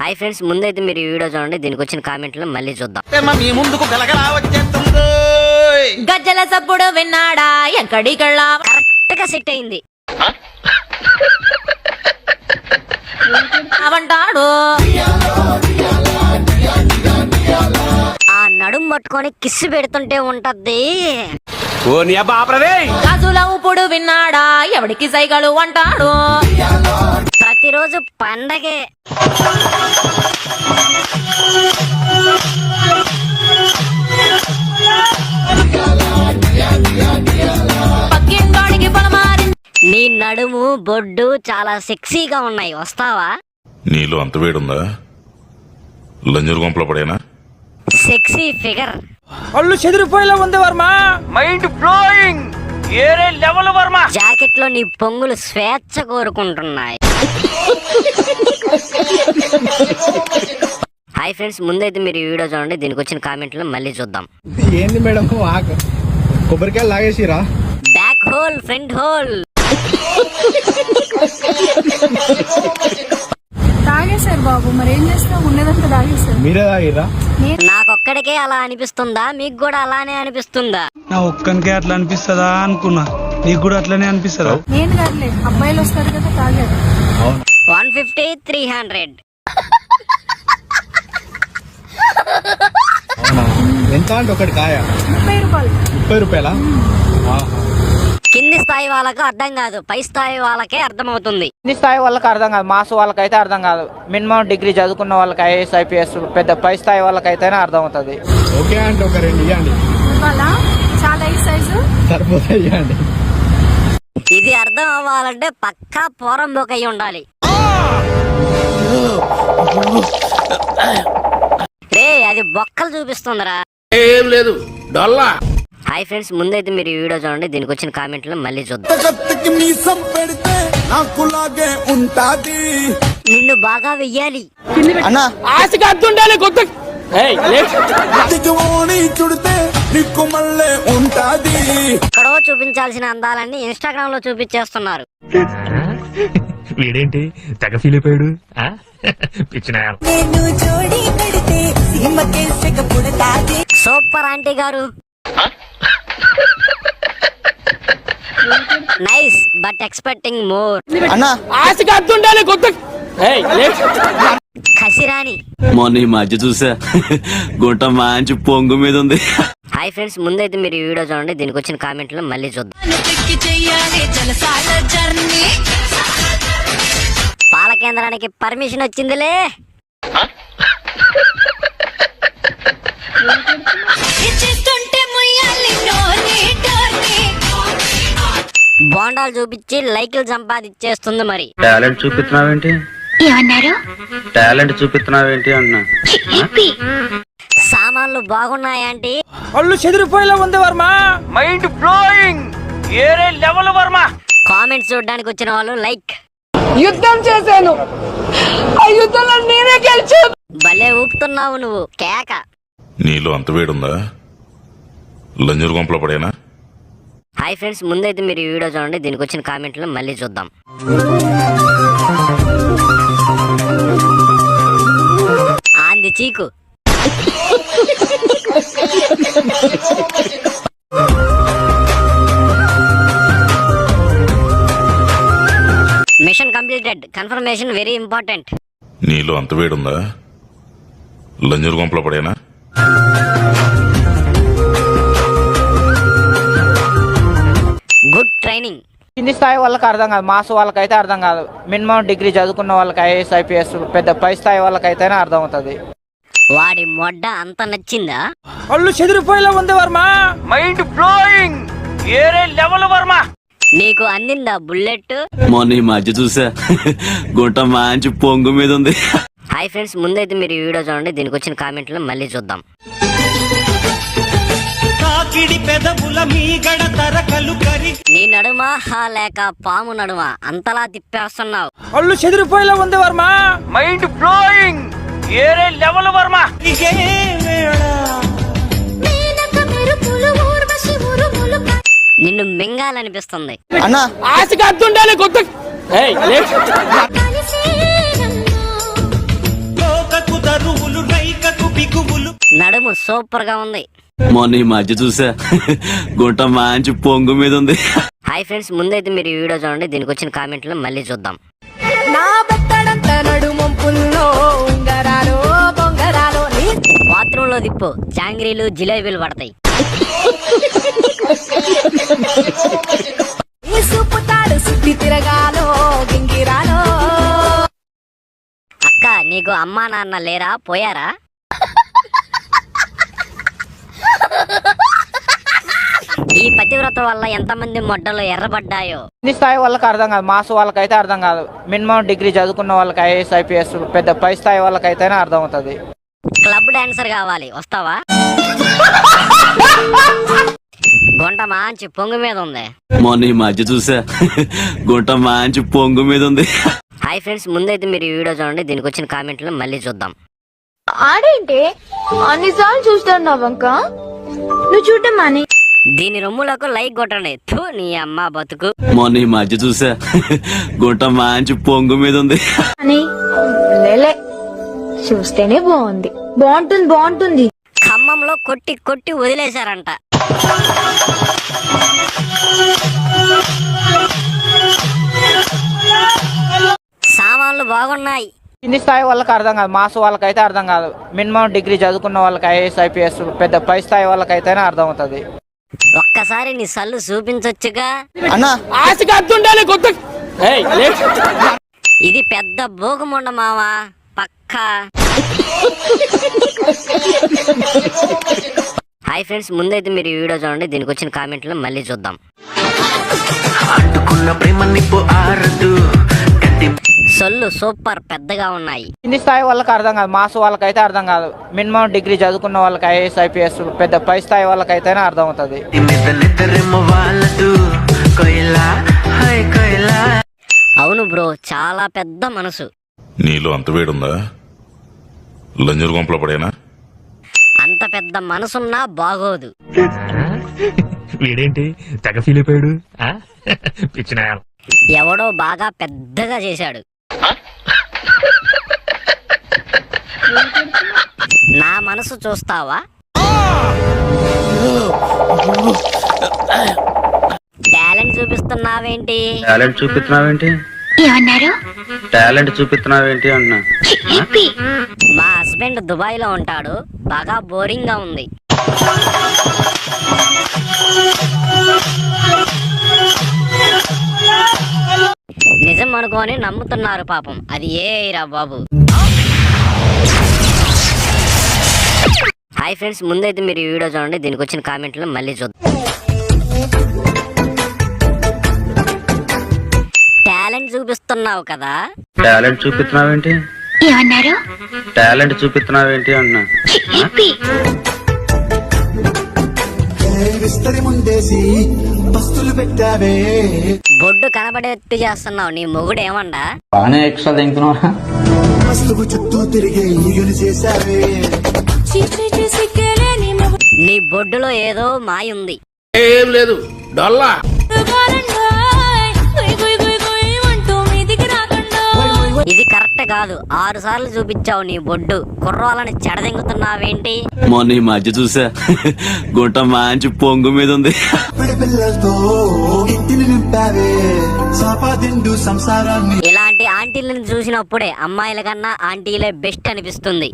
Hi friends, ముందైతే మీరు ఈ వీడియో చూడండి, దీనికి వచ్చిన కామెంట్లు మళ్ళీ చూద్దాం. గజ్జల సప్పుడు విన్నాడా ఎక్కడికెళ్ళా కరెక్ట్ గా సెట్ అయింది. అవంటాడు ఆ నడుం పట్టుకొని కిస్సు పెడుతుంటే ఉంటది. గాజుల ఊపుడు విన్నాడా ఎవడికి సైగలు అంటాడు. ప్రతిరోజు పండగే. పక్కింటోడికి పొలమారి నీ నడుము బొడ్డు చాలా సెక్సీగా ఉన్నాయి, వస్తావా? నీలో అంత వేడుందా? లంజరు గుంపల పడేనా? Sexy figure. అల్లు చెదిరిపోయేలా ఉంది వర్మ. Mind blowing. ఏరే లెవెల్ వర్మ. జాకెట్ లో నీ పొంగులు స్వేచ్ఛ కోరుకుంటున్నాయి. హాయ్ ఫ్రెండ్స్, ముందైతే మీరు ఈ వీడియో చూడండి, దీనికి వచ్చిన కామెంట్లు మళ్ళీ చూద్దాం. ఏంది మేడం కొబ్బరికాయలు లాగేసిరా? Back hole, front hole. తాగేశారు బాబు, మరి ఏం చేస్తాం, ఉండేదంతా తాగేశారు. మీరే తాగిరా? నాకొక్కడికే అలా అనిపిస్తుందా, మీకు కూడా అలానే అనిపిస్తుందా? నా ఒక్కనికే అట్లా అనిపిస్తుందా అనుకున్నా, నీకు కూడా అట్లనే అనిపిస్తుందా? నేను కాదులే, అబ్బాయిలు వస్తారు కదా తాగారు. 150, 300. అవునా? ఎంత అంటే ఒకటి కాయ 30 రూపాయలు. 30 రూపాయలా? కింది స్థాయి వాళ్ళకు అర్థం కాదు, పై స్థాయి వాళ్ళకే అర్థమవుతుంది. కింది స్థాయి వాళ్ళకి అర్థం కాదు, మాస్ వాళ్ళకైతే అర్థం కాదు. మినిమం డిగ్రీ చదువుకున్న వాళ్ళకి ఐఏఎస్ ఐపీఎస్ పెద్ద పై స్థాయి వాళ్ళకైతేనే అర్థం అవుతుంది. ఓకే అంటే ఒక 2 ఇవ్వండి. ఇవాళ చాలా ఈ సైజు సరిపోతే ఇవ్వండి. ఇది అర్థం అవ్వాలంటే పక్కా పోరం బొక్క అయి ఉండాలి. రే, అది బొక్కలు చూపిస్తుందిరా. ఏం లేదు డొల్లా. హాయ్ ఫ్రెండ్స్, ముందైతే మీరు ఈ వీడియో చూడండి, దీనికి వచ్చిన కామెంట్లు మళ్ళీ చూద్దాం. నిన్ను బాగా వెయ్యాలి. అన్నా ఆశగా అద్దుండాలి కొత్త. ఎక్కడో చూపించాల్సిన అందాలన్నీ ఇన్స్టాగ్రామ్ లో చూపించేస్తున్నారు. వీడేంటి తెగ ఫీల్ అయిపోయాడు? పిచ్చిన సూపర్ ఆంటీ గారు. Nice but expecting more. అన్నా ఆశగా అద్దుండాలి కొత్త. ఖసిరాని. మొన్న ఈ మధ్య చూసా, గుంట మంచి పొంగు మీద ఉంది. హాయ్ ఫ్రెండ్స్, ముందైతే మీరు ఈ వీడియో చూడండి, దీనికి వచ్చిన కామెంట్లు మళ్ళీ చూద్దాం. పాల కేంద్రానికి పర్మిషన్ వచ్చిందిలే. బోండాలు చూపించి లైకులు సంపాదించేస్తుంది. మరి టాలెంట్ చూపిస్తున్నావేంటి? ఏమన్నారు? టాలెంట్ చూపిస్తున్నావేంటి అన్నా? సామాన్లు బాగున్నాయంటే అల్లు చెదిరిపోయేలా ఉంది వర్మ. Mind blowing. ఏరే లెవెల్ వర్మ. కామెంట్స్ చూడడానికి వచ్చిన వాళ్ళు లైక్. యుద్ధం చేశాను, ఆ యుద్ధంలో నేనే గెలిచాను. భలే ఊపుతున్నావు నువ్వు, కేక. నీలో అంత వేడుందా? లంజరు గుంపల పడేనా? హాయ్ ఫ్రెండ్స్, ముందైతే మీరు ఈ వీడియో చూడండి, దీనికి వచ్చిన కామెంట్లు మళ్ళీ చూద్దాం. ఆంది చీకు. Machine completed. Confirmation very important. నీలో అంత వేడుందా? లంజరు గుంపల పడేనా? Good training. కింది స్థాయి వాళ్ళకి అర్థం కాదు, మాస్ వాళ్ళకైతే అర్థం కాదు. మినిమం డిగ్రీ చదువుకున్న వాళ్ళకి ఐఏఎస్ ఐపీఎస్ పెద్ద పై స్థాయి వాళ్ళకైతేనే అర్థం అవుతుంది. వాడి మొడ్డ అంత నచ్చిందా? అల్లు చెదిరిపోయేలా ఉంది వర్మ. Mind blowing. ఏరే లెవెల్ వర్మ. నీకు అందిందా బుల్లెట్? మొన్న ఈ మధ్య చూసా, గుంట మంచి పొంగు మీద ఉంది. హాయ్ ఫ్రెండ్స్, ముందైతే మీరు ఈ వీడియో చూడండి, దీనికి వచ్చిన కామెంట్లు మళ్ళీ చూద్దాం. నీ నడుమా లేక పాము నడుమా అంతలా తిప్పేస్తున్నావు. అల్లు చెదిరిపోయేలా ఉంది వర్మ. Mind blowing. ఏరే లెవెల్ వర్మ. నిన్ను మింగాలనిపిస్తుంది. అన్నా ఆశగా అద్దుండాలి కొత్త. నడుము సూపర్ గా ఉంది. మొన్న ఈ మధ్య చూసా గుంట మంచి పొంగు మీద ఉంది. హాయ్ ఫ్రెండ్స్, ముందైతే మీరు ఈ వీడియో చూడండి, దీనికి వచ్చిన కామెంట్లు మళ్ళీ చూద్దాం. నా బెత్తడంత నడుమొంపుల్లో ఉంగరాలు బొంగరాలు నీ బాత్రూమ్ లో దిప్పు, జాంగ్రీలు జిలేబీలు పడతాయి. సుపుతాడు సుత్తి తిరగాలో గింగిరాలో. అక్క, నీకు అమ్మా నాన్న లేరా, పోయారా? ఈ పతివ్రత వల్ల ఎంతమంది మొడ్డలు ఎర్రబడ్డాయో. కింది స్థాయి వాళ్ళకి అర్థం కాదు, మాస్ వాళ్ళకైతే అర్థం కాదు. మినిమం డిగ్రీ చదువుకున్న వాళ్ళకి ఐఏఎస్ ఐపీఎస్ పెద్ద పై స్థాయి వాళ్ళకైతేనే అర్థం అవుతుంది. క్లబ్ డాన్సర్ కావాలి, వస్తావా? గుంట మంచి పొంగు మీద ఉంది. మొన్న ఈ మధ్య చూసా గుంట మంచి పొంగు మీద ఉంది. హాయ్ ఫ్రెండ్స్, ముందైతే మీరు ఈ వీడియో చూడండి, దీనికి వచ్చిన కామెంట్లు మళ్ళీ చూద్దాం. ఆడేంటి అన్నిసార్లు చూస్తున్నావంక నువ్వు చూడటం మాని. దీని రొమ్ములకు లైక్ కొట్టండి. థూ, నీ అమ్మ బతుకు. మొన్న ఈ మధ్య చూసా గుంట మంచి పొంగు మీద ఉంది. అని లేలే చూస్తేనే బాగుంది. బాగుంటుంది. ఖమ్మంలో కొట్టి కొట్టి వదిలేశారంట. సామాన్లు బాగున్నాయి. కింది స్థాయి వాళ్ళకి అర్థం కాదు, మాస్ వాళ్ళకైతే అర్థం కాదు. మినిమం డిగ్రీ చదువుకున్న వాళ్ళకి ఐఏఎస్ ఐపీఎస్ పెద్ద పై స్థాయి వాళ్ళకైతేనే అర్థం అవుతుంది. ఒక్కసారి నీ సల్లు చూపించొచ్చుగా. ఆశగా అద్దుండాలి కొత్త. ఇది పెద్ద భోగముండ మావా, పక్క. హాయ్ ఫ్రెండ్స్, ముందైతే మీరు ఈ వీడియో చూడండి, దీనికి వచ్చిన కామెంట్లు మళ్ళీ చూద్దాం. సొల్లు సూపర్ పెద్దగా ఉన్నాయి. కింది స్థాయి వాళ్ళకి అర్థం కాదు, మాస్ వాళ్ళకైతే అర్థం కాదు. మినిమం డిగ్రీ చదువుకున్న వాళ్ళకి ఐఏఎస్ ఐపీఎస్ పెద్ద పై స్థాయి వాళ్ళకైతేనే అర్థం అవుతుంది. అవును బ్రో, చాలా పెద్ద మనసు. నీలో అంత వేడుందా? లంజరు గుంపలో పడేనా? అంత పెద్ద మనసున్నా బాగోదు. వీడేంటి తెగ ఫీల్ అయిపోయాడు? పిచ్చిన ఎవడో బాగా పెద్దగా చేశాడు. నా మనసు చూస్తావా? టాలెంట్ చూపిస్తున్నావేంటి? టాలెంట్ చూపిస్తున్నావేంటి అన్నా? మా హస్బెండ్ దుబాయ్ లో ఉంటాడు, బాగా బోరింగ్ గా ఉంది. నిజం అనుకోని నమ్ముతున్నారు పాపం. అది ఏరా బాబు. హాయ్ ఫ్రెండ్స్, ముందైతే మీరు ఈ వీడియో చూడండి, దీనికి వచ్చిన కామెంట్లు మళ్ళీ చూద్దాం. టాలెంట్ చూపిస్తున్నావు కదా. టాలెంట్ చూపిస్తున్నావేంటి అన్నా? బొడ్డు కనబడేట్టు చేస్తున్నావు. నీ మొగుడు ఏమండా? బాగానే ఎక్స్ట్రా తింటున్నావా? నీ బొడ్డులో ఏదో మాయుంది. ఏం లేదు డొల్లా. ఇది కరెక్ట్ కాదు. 6 సార్లు చూపించావు నీ బొడ్డు. కుర్రోళ్ళని చెడదెంగుతున్నావేంటి? మొన్న ఈ మధ్య చూసా గుంట మంచి పొంగు మీద ఉంది. ఇలాంటి ఆంటీలను చూసినప్పుడే అమ్మాయిల కన్నా ఆంటీలే బెస్ట్ అనిపిస్తుంది.